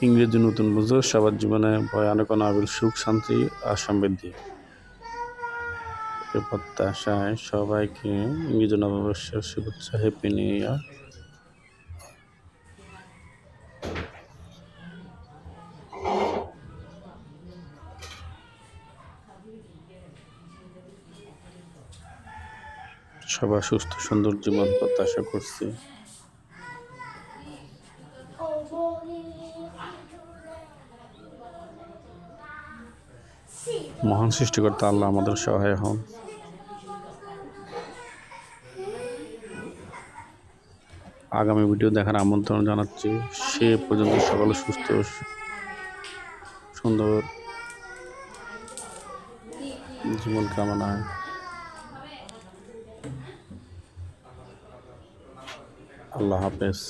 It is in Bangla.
ইংরেজি নতুন বছর সবার জীবনে ভয়ানক অনাবিল সুখ, শান্তি আর সমৃদ্ধি। এ প্রত্যাশায় সবাইকে ইংরেজি নববর্ষের শুভেচ্ছা, হ্যাপি নিউ ইয়ার। সবার সুস্থ সুন্দর জীবন প্রত্যাশা করছি। মহান সৃষ্টিকর্তা আল্লাহ আমাদের সহায় হন। আগামী ভিডিও দেখার আমন্ত্রণ জানাচ্ছি। সে পর্যন্ত সকলে সুস্থ সুন্দর জীবন কামনায় আল্লাহ হাফেজ।